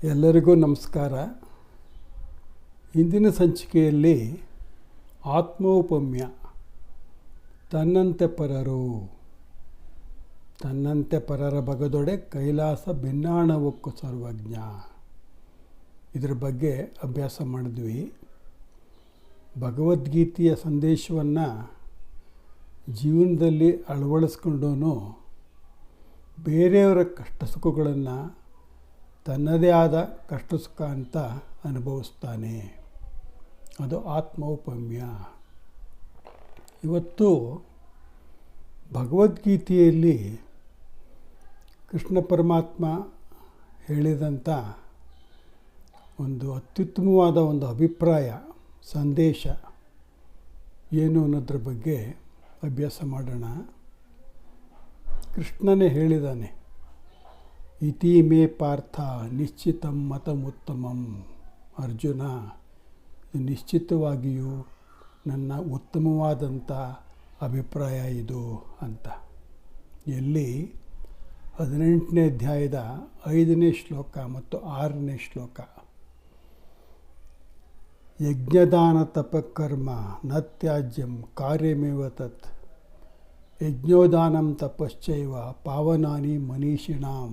ಎಲ್ಲರಿಗೂ ನಮಸ್ಕಾರ. ಇಂದಿನ ಸಂಚಿಕೆಯಲ್ಲಿ ಆತ್ಮೌಪಮ್ಯ, ತನ್ನಂತೆ ಪರರ ಬಗದೊಡೆ ಕೈಲಾಸ ಭಿನ್ನಾಣವಕ್ಕೂ ಸರ್ವಜ್ಞ, ಇದರ ಬಗ್ಗೆ ಅಭ್ಯಾಸ ಮಾಡಿದ್ವಿ. ಭಗವದ್ಗೀತೆಯ ಸಂದೇಶವನ್ನು ಜೀವನದಲ್ಲಿ ಅಳವಡಿಸ್ಕೊಂಡೂ ಬೇರೆಯವರ ಕಷ್ಟ ಸುಖಗಳನ್ನು ತನ್ನದೇ ಆದ ಕಷ್ಟ ಸುಖ ಅಂತ ಅನುಭವಿಸ್ತಾನೆ. ಅದು ಆತ್ಮೌಪಮ್ಯ. ಇವತ್ತು ಭಗವದ್ಗೀತೆಯಲ್ಲಿ ಕೃಷ್ಣ ಪರಮಾತ್ಮ ಹೇಳಿದಂಥ ಒಂದು ಅತ್ಯುತ್ತಮವಾದ ಒಂದು ಅಭಿಪ್ರಾಯ, ಸಂದೇಶ ಏನು ಅನ್ನೋದ್ರ ಬಗ್ಗೆ ಅಭ್ಯಾಸ ಮಾಡೋಣ. ಕೃಷ್ಣನೇ ಹೇಳಿದ್ದಾನೆ, ಇತಿ ಮೇ ಪಾರ್ಥ ನಿಶ್ಚಿತಂ ಮತಮುತ್ತಮಂ. ಅರ್ಜುನ, ಇದು ನಿಶ್ಚಿತವಾಗಿಯೂ ನನ್ನ ಉತ್ತಮವಾದಂಥ ಅಭಿಪ್ರಾಯ ಇದು ಅಂತ. ಎಲ್ಲಿ 18ನೇ ಅಧ್ಯಾಯದ 5ನೇ ಶ್ಲೋಕ ಮತ್ತು 6ನೇ ಶ್ಲೋಕ. ಯಜ್ಞದಾನ ತಪಕರ್ಮ ನ ತ್ಯಾಜ್ಯಂ ಕಾರ್ಯಮೇವ ತತ್, ಯಜ್ಞೋದಾನಂ ತಪಶ್ಚೈವ ಪಾವನಾನಿ ಮನೀಷಿಣಾಂ,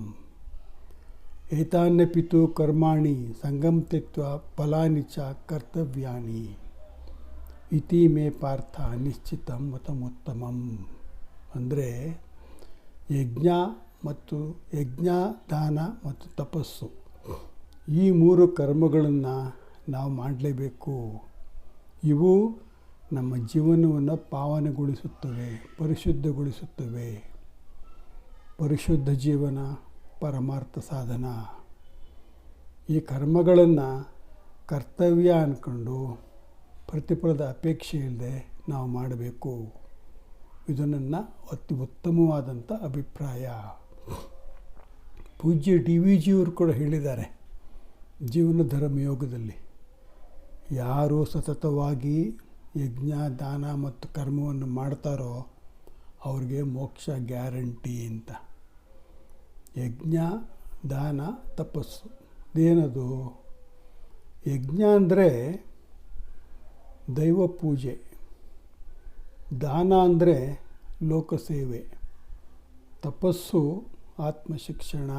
ಏತಾನ್ಯಪಿತು ಕರ್ಮಾಣಿ ಸಂಗಂ ತ್ಯಕ್ತ್ವಾ ಫಲಾನಿ ಚ ಕರ್ತವ್ಯಾನಿ, ಇತಿ ಮೇ ಪಾರ್ಥ ನಿಶ್ಚಿತಂ ಮತಮುತ್ತಮಂ. ಅಂದರೆ ಯಜ್ಞ, ದಾನ ಮತ್ತು ತಪಸ್ಸು, ಈ 3 ಕರ್ಮಗಳನ್ನು ನಾವು ಮಾಡಲೇಬೇಕು. ಇವು ನಮ್ಮ ಜೀವನವನ್ನು ಪಾವನಗೊಳಿಸುತ್ತವೆ, ಪರಿಶುದ್ಧಗೊಳಿಸುತ್ತವೆ. ಪರಿಶುದ್ಧ ಜೀವನ ಪರಮಾರ್ಥ ಸಾಧನ. ಈ ಕರ್ಮಗಳನ್ನು ಕರ್ತವ್ಯ ಅಂದ್ಕೊಂಡು ಪ್ರತಿಫಲದ ಅಪೇಕ್ಷೆ ಇಲ್ಲದೆ ನಾವು ಮಾಡಬೇಕು. ಇದು ನನ್ನ ಅತಿ ಉತ್ತಮವಾದಂಥ ಅಭಿಪ್ರಾಯ. ಪೂಜ್ಯ DVG ಅವರು ಕೂಡ ಹೇಳಿದ್ದಾರೆ ಜೀವನ ಧರ್ಮಯೋಗದಲ್ಲಿ, ಯಾರು ಸತತವಾಗಿ ಯಜ್ಞ, ದಾನ ಮತ್ತು ಕರ್ಮವನ್ನು ಮಾಡ್ತಾರೋ ಅವ್ರಿಗೆ ಮೋಕ್ಷ ಗ್ಯಾರಂಟಿ ಅಂತ. ಯಜ್ಞ, ದಾನ, ತಪಸ್ಸು ಇದೇನದು? ಯಜ್ಞ ಅಂದರೆ ದೈವ ಪೂಜೆ, ದಾನ ಅಂದರೆ ಲೋಕಸೇವೆ, ತಪಸ್ಸು ಆತ್ಮಶಿಕ್ಷಣ.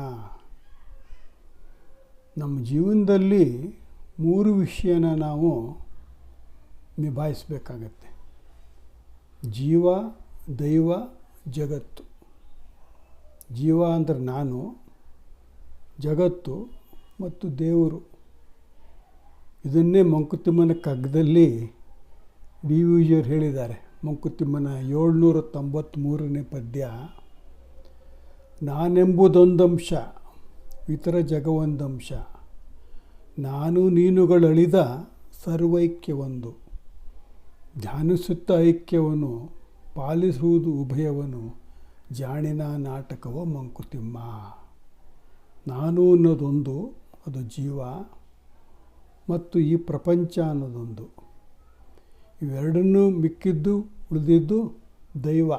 ನಮ್ಮ ಜೀವನದಲ್ಲಿ 3 ವಿಷಯನ ನಾವು ನಿಭಾಯಿಸಬೇಕಾಗತ್ತೆ: ಜೀವ, ದೈವ, ಜಗತ್ತು. ಜೀವ ಅಂದರೆ ನಾನು, ಜಗತ್ತು ಮತ್ತು ದೇವರು. ಇದನ್ನೇ ಮಂಕುತಿಮ್ಮನ ಕಗ್ಗದಲ್ಲಿ DVG ಅವರು ಹೇಳಿದ್ದಾರೆ. ಮಂಕುತಿಮ್ಮನ 793ನೇ ಪದ್ಯ, ನಾನೆಂಬುದೊಂದಂಶ ಇತರ ಜಗವೊಂದಂಶ, ನಾನು ನೀನುಗಳಳಿದ ಸರ್ವೈಕ್ಯವೊಂದು, ಧ್ಯಾನಿಸುತ್ತ ಐಕ್ಯವನ್ನು ಪಾಲಿಸುವುದು ಉಭಯವನ್ನು, ಜಾಣಿನ ನಾಟಕವ ಮಂಕುತಿಮ್ಮ. ನಾನು ಅನ್ನೋದೊಂದು, ಅದು ಜೀವ, ಮತ್ತು ಈ ಪ್ರಪಂಚ ಅನ್ನೋದೊಂದು. ಇವೆರಡನ್ನೂ ಉಳಿದಿದ್ದು ದೈವ.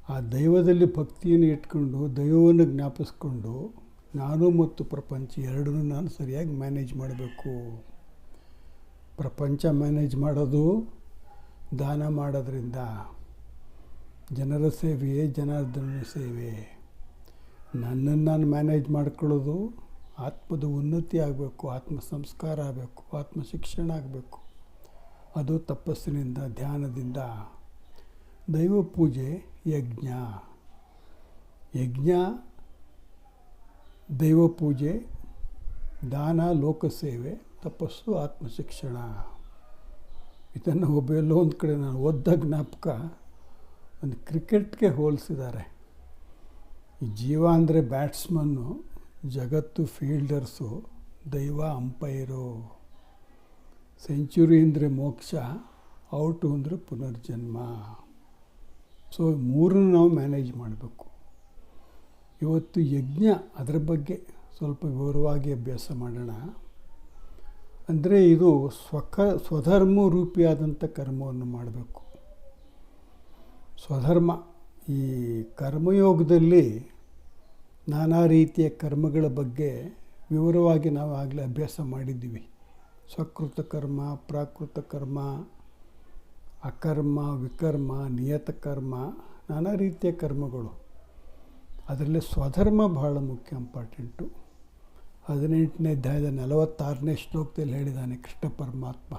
ಆ ದೈವದಲ್ಲಿ ಭಕ್ತಿಯನ್ನು ಇಟ್ಕೊಂಡು, ದೈವವನ್ನು ಜ್ಞಾಪಿಸ್ಕೊಂಡು, ನಾನು ಮತ್ತು ಪ್ರಪಂಚ ಎರಡನ್ನೂ ನಾನು ಸರಿಯಾಗಿ ಮ್ಯಾನೇಜ್ ಮಾಡಬೇಕು. ಪ್ರಪಂಚ ಮ್ಯಾನೇಜ್ ಮಾಡೋದು ದಾನ ಮಾಡೋದ್ರಿಂದ, ಜನರ ಸೇವೆಯೇ ಜನಾರ್ದನ ಸೇವೆ. ನನ್ನನ್ನು ನಾನು ಮ್ಯಾನೇಜ್ ಮಾಡ್ಕೊಳ್ಳೋದು ಆತ್ಮದ ಉನ್ನತಿ ಆಗಬೇಕು, ಆತ್ಮ ಸಂಸ್ಕಾರ ಆಗಬೇಕು, ಆತ್ಮ ಶಿಕ್ಷಣ ಆಗಬೇಕು. ಅದು ತಪಸ್ಸಿನಿಂದ, ಧ್ಯಾನದಿಂದ. ದೈವ ಪೂಜೆ ಯಜ್ಞ, ದೈವ ಪೂಜೆ, ದಾನ ಲೋಕಸೇವೆ, ತಪಸ್ಸು ಆತ್ಮಶಿಕ್ಷಣ. ಇದನ್ನು ಎಲ್ಲೋ ಒಂದು ಕಡೆ ನಾನು ಓದ್ದ ಜ್ಞಾಪಕ, ಒಂದು ಕ್ರಿಕೆಟ್ಗೆ ಹೋಲಿಸಿದ್ದಾರೆ. ಈ ಜೀವ ಅಂದರೆ ಬ್ಯಾಟ್ಸ್ಮನ್ನು, ಜಗತ್ತು ಫೀಲ್ಡರ್ಸು, ದೈವ ಅಂಪೈರು. ಸೆಂಚುರಿ ಅಂದರೆ ಮೋಕ್ಷ, ಔಟು ಅಂದರೆ ಪುನರ್ಜನ್ಮ. ಸೊ 3 ನಾವು ಮ್ಯಾನೇಜ್ ಮಾಡಬೇಕು. ಇವತ್ತು ಯಜ್ಞ, ಅದರ ಬಗ್ಗೆ ಸ್ವಲ್ಪ ವಿವರವಾಗಿ ಅಭ್ಯಾಸ ಮಾಡೋಣ. ಅಂದರೆ ಇದು ಸ್ವಧರ್ಮ ರೂಪಿಯಾದಂಥ ಕರ್ಮವನ್ನು ಮಾಡಬೇಕು. ಸ್ವಧರ್ಮ, ಈ ಕರ್ಮಯೋಗದಲ್ಲಿ ನಾನಾ ರೀತಿಯ ಕರ್ಮಗಳ ಬಗ್ಗೆ ವಿವರವಾಗಿ ನಾವು ಆಗಲೇ ಅಭ್ಯಾಸ ಮಾಡಿದ್ದೀವಿ. ಸ್ವಕೃತ ಕರ್ಮ, ಪ್ರಾಕೃತ ಕರ್ಮ, ಅಕರ್ಮ, ವಿಕರ್ಮ, ನಿಯತ ಕರ್ಮ, ನಾನಾ ರೀತಿಯ ಕರ್ಮಗಳು. ಅದರಲ್ಲಿ ಸ್ವಧರ್ಮ ಬಹಳ ಮುಖ್ಯ, ಇಂಪಾರ್ಟೆಂಟು. 18ನೇ ಅಧ್ಯಾಯದ 46ನೇ ಶ್ಲೋಕದಲ್ಲಿ ಹೇಳಿದ್ದಾನೆ ಕೃಷ್ಣ ಪರಮಾತ್ಮ,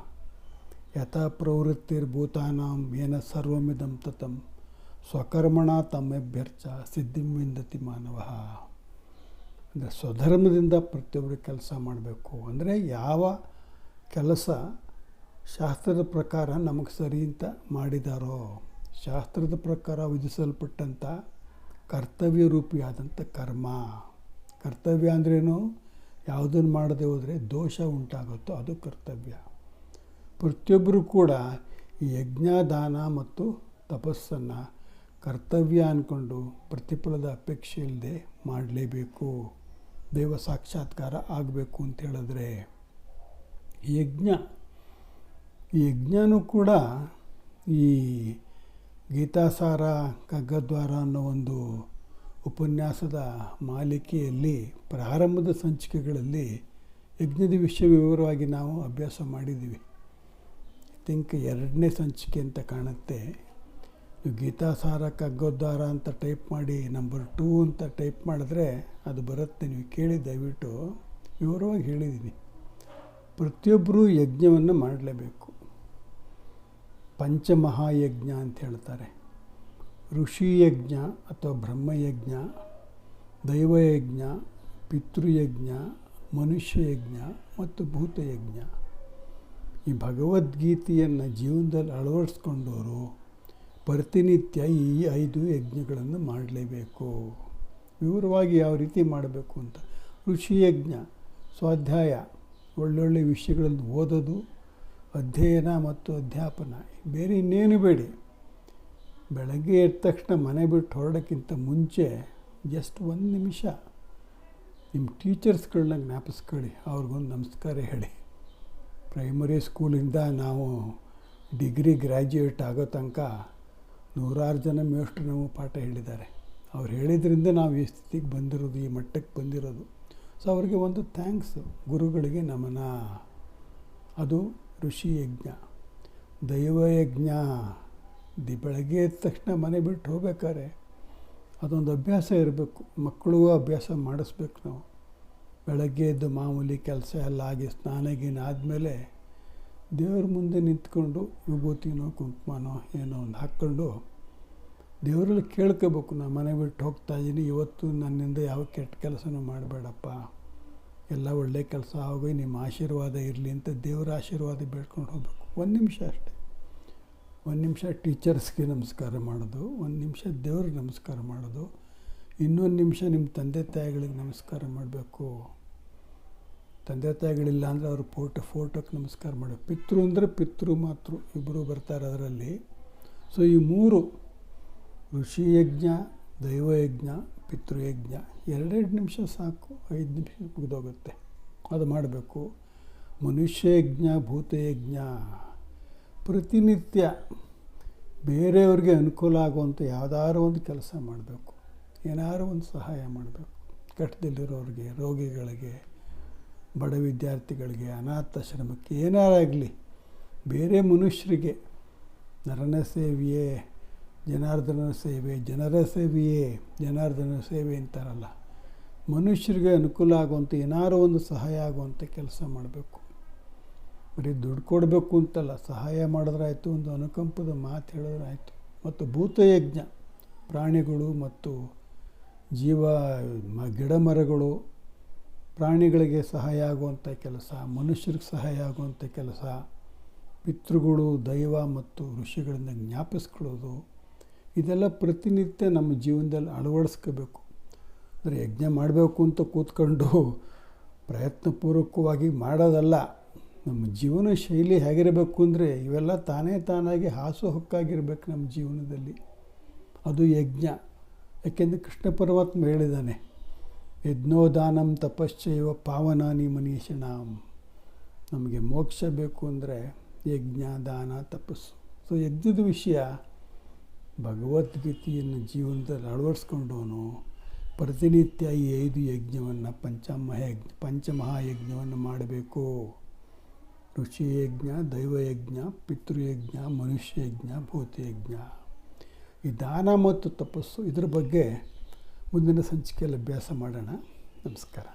ಯಥಾ ಪ್ರವೃತ್ತಿರ್ಭೂತಾನಾಂ ಏನ ಸರ್ವಮಿದಂ ತತಂ ಸ್ವಕರ್ಮಣ ತಮ್ಮೆಭ್ಯರ್ಚ ಸಿದ್ಧಿಂ ವಿಂದತಿ ಮಾನವ. ಅಂದರೆ ಸ್ವಧರ್ಮದಿಂದ ಪ್ರತಿಯೊಬ್ಬರು ಕೆಲಸ ಮಾಡಬೇಕು. ಅಂದರೆ ಯಾವ ಕೆಲಸ ಶಾಸ್ತ್ರದ ಪ್ರಕಾರ ನಮಗೆ ಸರಿ ಅಂತ ಮಾಡಿದಾರೋ, ಶಾಸ್ತ್ರದ ಪ್ರಕಾರ ವಿಧಿಸಲ್ಪಟ್ಟಂಥ ಕರ್ತವ್ಯ ರೂಪಿಯಾದಂಥ ಕರ್ಮ. ಕರ್ತವ್ಯ ಅಂದ್ರೇನು? ಯಾವುದನ್ನು ಮಾಡದೆ ಹೋದರೆ ದೋಷ ಉಂಟಾಗುತ್ತೋ ಅದು ಕರ್ತವ್ಯ. ಪ್ರತಿಯೊಬ್ಬರೂ ಕೂಡ ಈ ಯಜ್ಞ, ದಾನ ಮತ್ತು ತಪಸ್ಸನ್ನು ಕರ್ತವ್ಯ ಅಂದ್ಕೊಂಡು ಪ್ರತಿಫಲದ ಅಪೇಕ್ಷೆ ಇಲ್ಲದೆ ಮಾಡಲೇಬೇಕು. ದೈವ ಸಾಕ್ಷಾತ್ಕಾರ ಆಗಬೇಕು ಅಂತ ಹೇಳಿದ್ರೆ ಈ ಯಜ್ಞನೂ ಕೂಡ ಈ ಗೀತಾಸಾರ ಕಗ್ಗದ್ವಾರ ಅನ್ನೋ ಒಂದು ಉಪನ್ಯಾಸದ ಮಾಲಿಕೆಯಲ್ಲಿ ಪ್ರಾರಂಭದ ಸಂಚಿಕೆಗಳಲ್ಲಿ ಯಜ್ಞದ ವಿಷಯ ವಿವರವಾಗಿ ನಾವು ಅಭ್ಯಾಸ ಮಾಡಿದ್ದೀವಿ. ಐ ಥಿಂಕ್ 2ನೇ ಸಂಚಿಕೆ ಅಂತ ಕಾಣುತ್ತೆ. ಗೀತಾಸಾರ ಕಗ್ಗೋದ್ವಾರ ಅಂತ ಟೈಪ್ ಮಾಡಿ ನಂಬರ್ 2 ಅಂತ ಟೈಪ್ ಮಾಡಿದ್ರೆ ಅದು ಬರುತ್ತೆ. ನೀವು ಕೇಳಿ ದಯವಿಟ್ಟು ವಿವರವಾಗಿ ಹೇಳಿದ್ದೀನಿ. ಪ್ರತಿಯೊಬ್ಬರೂ ಯಜ್ಞವನ್ನು ಮಾಡಲೇಬೇಕು. ಪಂಚಮಹಾಯಜ್ಞ ಅಂತ ಹೇಳ್ತಾರೆ. ಋಷಿಯಜ್ಞ ಅಥವಾ ಬ್ರಹ್ಮಯಜ್ಞ, ದೈವಯಜ್ಞ, ಪಿತೃಯಜ್ಞ, ಮನುಷ್ಯಯಜ್ಞ ಮತ್ತು ಭೂತಯಜ್ಞ. ಈ ಭಗವದ್ಗೀತೆಯನ್ನು ಜೀವನದಲ್ಲಿ ಅಳವಡಿಸ್ಕೊಂಡವರು ಪ್ರತಿನಿತ್ಯ ಈ 5 ಯಜ್ಞಗಳನ್ನು ಮಾಡಲೇಬೇಕು. ವಿವರವಾಗಿ ಯಾವ ರೀತಿ ಮಾಡಬೇಕು ಅಂತ. ಋಷಿಯಜ್ಞ, ಸ್ವಾಧ್ಯಾಯ, ಒಳ್ಳೊಳ್ಳೆ ವಿಷಯಗಳನ್ನು ಓದೋದು, ಅಧ್ಯಯನ ಮತ್ತು ಅಧ್ಯಾಪನ. ಬೇರೆ ಇನ್ನೇನು ಬೇಡಿ. ಬೆಳಗ್ಗೆ ಎದ್ದ ತಕ್ಷಣ ಮನೆ ಬಿಟ್ಟು ಹೊರಡೋಕ್ಕಿಂತ ಮುಂಚೆ ಜಸ್ಟ್ 1 ನಿಮಿಷ ನಿಮ್ಮ ಟೀಚರ್ಸ್ಗಳನ್ನ ಜ್ಞಾಪಿಸ್ಕೊಳ್ಳಿ, ಅವ್ರಿಗೊಂದು ನಮಸ್ಕಾರ ಹೇಳಿ. ಪ್ರೈಮರಿ ಸ್ಕೂಲಿಂದ ನಾವು ಡಿಗ್ರಿ ಗ್ರ್ಯಾಜುಯೇಟ್ ಆಗೋ ತನಕ 100 ಜನ ಮೇಷ್ಟ್ರು ನಮಗೆ ಪಾಠ ಹೇಳಿದ್ದಾರೆ. ಅವ್ರು ಹೇಳಿದ್ರಿಂದ ನಾವು ಈ ಸ್ಥಿತಿಗೆ ಬಂದಿರೋದು, ಈ ಮಟ್ಟಕ್ಕೆ ಬಂದಿರೋದು. ಸೊ ಅವ್ರಿಗೆ ಒಂದು ಥ್ಯಾಂಕ್ಸು, ಗುರುಗಳಿಗೆ ನಮನ. ಅದು ಋಷಿಯಜ್ಞ. ದೈವಯಜ್ಞ, ಬೆಳಗ್ಗೆ ಎದ್ದ ತಕ್ಷಣ ಮನೆ ಬಿಟ್ಟು ಹೋಗ್ಬೇಕಾದ್ರೆ ಅದೊಂದು ಅಭ್ಯಾಸ ಇರಬೇಕು. ಮಕ್ಕಳಿಗೂ ಅಭ್ಯಾಸ ಮಾಡಿಸ್ಬೇಕು ನಾವು. ಬೆಳಗ್ಗೆ ಎದ್ದು ಮಾಮೂಲಿ ಕೆಲಸ ಎಲ್ಲ ಆಗಿ ಸ್ನಾನ ಗೀನ ಆದಮೇಲೆ ದೇವ್ರ ಮುಂದೆ ನಿಂತ್ಕೊಂಡು ವಿಭೂತಿನೋ ಕುಂಕುಮನೋ ಏನೋ ಒಂದು ಹಾಕ್ಕೊಂಡು ದೇವರಲ್ಲಿ ಕೇಳ್ಕೋಬೇಕು, ನಾನು ಮನೆ ಬಿಟ್ಟು ಹೋಗ್ತಾಯಿದ್ದೀನಿ, ಇವತ್ತು ನನ್ನಿಂದ ಯಾವ ಕೆಟ್ಟ ಕೆಲಸನೂ ಮಾಡಬೇಡಪ್ಪ, ಎಲ್ಲ ಒಳ್ಳೆ ಕೆಲಸ ಆಗೋಗಿ ನಿಮ್ಮ ಆಶೀರ್ವಾದ ಇರಲಿ ಅಂತ ದೇವರ ಆಶೀರ್ವಾದ ಬೇಡ್ಕೊಂಡು ಹೋಗ್ಬೇಕು. 1 ನಿಮಿಷ ಅಷ್ಟೇ. 1 ನಿಮಿಷ ಟೀಚರ್ಸ್ಗೆ ನಮಸ್ಕಾರ ಮಾಡೋದು, 1 ನಿಮಿಷ ದೇವ್ರಿಗೆ ನಮಸ್ಕಾರ ಮಾಡೋದು, ಇನ್ನೊಂದು ನಿಮಿಷ ನಿಮ್ಮ ತಂದೆ ತಾಯಿಗಳಿಗೆ ನಮಸ್ಕಾರ ಮಾಡಬೇಕು. ತಂದೆ ತಾಯಿಗಳಿಲ್ಲ ಅಂದರೆ ಅವ್ರ ಫೋಟೋಕ್ಕೆ ನಮಸ್ಕಾರ ಮಾಡಬೇಕು. ಪಿತೃ ಅಂದರೆ ಪಿತೃ ಮಾತೃ ಇಬ್ಬರು ಬರ್ತಾರೆ ಅದರಲ್ಲಿ. ಸೊ ಈ 3 ಋಷಿಯಜ್ಞ, ದೈವಯಜ್ಞ, ಪಿತೃಯಜ್ಞ 2 ನಿಮಿಷ ಸಾಕು, 5 ನಿಮಿಷ ಮುಗಿದೋಗುತ್ತೆ. ಅದು ಮಾಡಬೇಕು. ಮನುಷ್ಯಯಜ್ಞ, ಭೂತಯಜ್ಞ, ಪ್ರತಿನಿತ್ಯ ಬೇರೆಯವ್ರಿಗೆ ಅನುಕೂಲ ಆಗುವಂಥ ಯಾವುದಾದ್ರು ಒಂದು ಕೆಲಸ ಮಾಡಬೇಕು. ಏನಾದ್ರು ಒಂದು ಸಹಾಯ ಮಾಡಬೇಕು. ಕಷ್ಟದಲ್ಲಿರೋರಿಗೆ, ರೋಗಿಗಳಿಗೆ, ಬಡ ವಿದ್ಯಾರ್ಥಿಗಳಿಗೆ, ಅನಾಥಾಶ್ರಮಕ್ಕೆ, ಏನಾರಾಗಲಿ ಬೇರೆ ಮನುಷ್ಯರಿಗೆ. ನರನ ಸೇವೆಯೇ ಜನಾರ್ದನ ಸೇವೆ, ಜನರ ಸೇವೆಯೇ ಜನಾರ್ದನ ಸೇವೆ ಅಂತಾರಲ್ಲ. ಮನುಷ್ಯರಿಗೆ ಅನುಕೂಲ ಆಗುವಂಥ ಏನಾರು ಒಂದು ಸಹಾಯ ಆಗುವಂಥ ಕೆಲಸ ಮಾಡಬೇಕು. ಬರೀ ದುಡ್ಡು ಕೊಡಬೇಕು ಅಂತಲ್ಲ, ಸಹಾಯ ಮಾಡಿದ್ರಾಯ್ತು, ಒಂದು ಅನುಕಂಪದ ಮಾತು ಹೇಳಿದ್ರಾಯ್ತು. ಮತ್ತು ಭೂತಯಜ್ಞ, ಪ್ರಾಣಿಗಳು ಮತ್ತು ಗಿಡ ಮರಗಳು, ಪ್ರಾಣಿಗಳಿಗೆ ಸಹಾಯ ಆಗುವಂಥ ಕೆಲಸ, ಮನುಷ್ಯರಿಗೆ ಸಹಾಯ ಆಗುವಂಥ ಕೆಲಸ, ಪಿತೃಗಳು, ದೈವ ಮತ್ತು ಋಷಿಗಳಿಂದ ಜ್ಞಾಪಿಸ್ಕೊಳ್ಳೋದು, ಇದೆಲ್ಲ ಪ್ರತಿನಿತ್ಯ ನಮ್ಮ ಜೀವನದಲ್ಲಿ ಅಳವಡಿಸ್ಕೋಬೇಕು. ಅಂದರೆ ಯಜ್ಞ ಮಾಡಬೇಕು ಅಂತ ಕೂತ್ಕೊಂಡು ಪ್ರಯತ್ನಪೂರ್ವಕವಾಗಿ ಮಾಡೋದಲ್ಲ. ನಮ್ಮ ಜೀವನ ಶೈಲಿ ಹೇಗಿರಬೇಕು ಅಂದರೆ ಇವೆಲ್ಲ ತಾನಾಗಿ ಹಾಸುಹೊಕ್ಕಾಗಿರ್ಬೇಕು ನಮ್ಮ ಜೀವನದಲ್ಲಿ. ಅದು ಯಜ್ಞ. ಯಾಕೆಂದರೆ ಕೃಷ್ಣ ಪರಮಾತ್ಮ ಹೇಳಿದ್ದಾನೆ, ಯಜ್ಞೋದಾನಂ ತಪಶ್ಚೈವ ಪಾವನಾನಿ ಮನೀಷಿಣಾಂ. ನಮಗೆ ಮೋಕ್ಷ ಬೇಕು ಅಂದರೆ ಯಜ್ಞ, ದಾನ, ತಪಸ್ಸು. ಸೊ ಯಜ್ಞದ ವಿಷಯ ಭಗವದ್ಗೀತೆಯನ್ನು ಜೀವನದಲ್ಲಿ ಅಳವಡಿಸ್ಕೊಂಡವನು ಪ್ರತಿನಿತ್ಯ ಈ 5 ಯಜ್ಞವನ್ನು ಪಂಚಮಹಾಯಜ್ಞವನ್ನು ಮಾಡಬೇಕು. ಋಷಿಯಜ್ಞ, ದೈವಯಜ್ಞ, ಪಿತೃಯಜ್ಞ, ಮನುಷ್ಯಯಜ್ಞ, ಭೂತಯಜ್ಞ. ಈ ದಾನ ಮತ್ತು ತಪಸ್ಸು ಇದ್ರ ಬಗ್ಗೆ ಮುಂದಿನ ಸಂಚಿಕೆಯಲ್ಲಿ ಅಭ್ಯಾಸ ಮಾಡೋಣ. ನಮಸ್ಕಾರ.